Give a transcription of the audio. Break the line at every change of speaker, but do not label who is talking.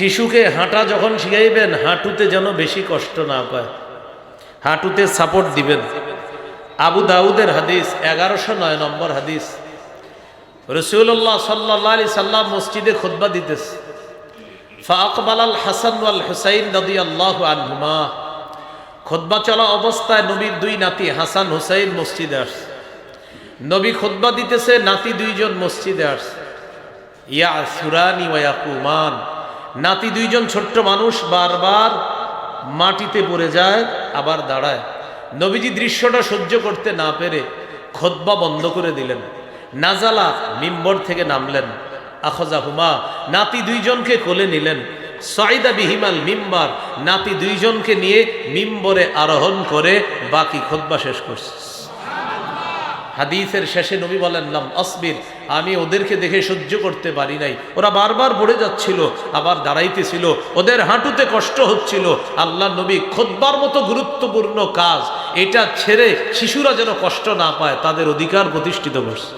শিশুকে হাঁটা যখন শিখাইবেন হাঁটুতে যেন বেশি কষ্ট না পায়, হাঁটুতে সাপোর্ট দিবেন। আবু দাউদের হাদিস 1109 নম্বর হাদিস, রাসূলুল্লাহ সাল্লাল্লাহু আলাইহি সাল্লাম মসজিদে খুতবা দিতেছে। ফাআকবালাল হাসান ওয়াল হুসাইন রাদিয়াল্লাহু আনহুমা, খুতবা চলা অবস্থায় নবীর দুই নাতি হাসান হুসাইন মসজিদে আসছে। নবী খুতবা দিতেছে, নাতি দুইজন মসজিদে আসছে। ইয়াসুরানি ওয়া ইয়াকুমান, নাতি দুইজন ছোট্ট মানুষ বারবার মাটিতে পড়ে যায় আবার দাঁড়ায়। নবীজি দৃশ্যটা সহ্য করতে না পেরে খুতবা বন্ধ করে দিলেন। নাজালা, মিম্বর থেকে নামলেন। আখজাহুমা, নাতি দুইজনকে কোলে নিলেন। সাইদা বিহিমাল মিম্বার, নাতি দুইজনকে নিয়ে মিম্বরে আরোহণ করে বাকি খুতবা শেষ করছে। হাদিসের শেষে নবী বলেন, লাম আসবির, আমি ওদেরকে দেখে সহ্য করতে পারি নাই। ওরা বারবার পড়ে যাচ্ছিল, আবার দাঁড়াইতেছিল, ওদের হাঁটুতে কষ্ট হচ্ছিল। আল্লাহ নবী খুতবার মতো গুরুত্বপূর্ণ কাজ এটা ছেড়ে শিশুরা যেন কষ্ট না পায় তাদের অধিকার প্রতিষ্ঠিত করছে।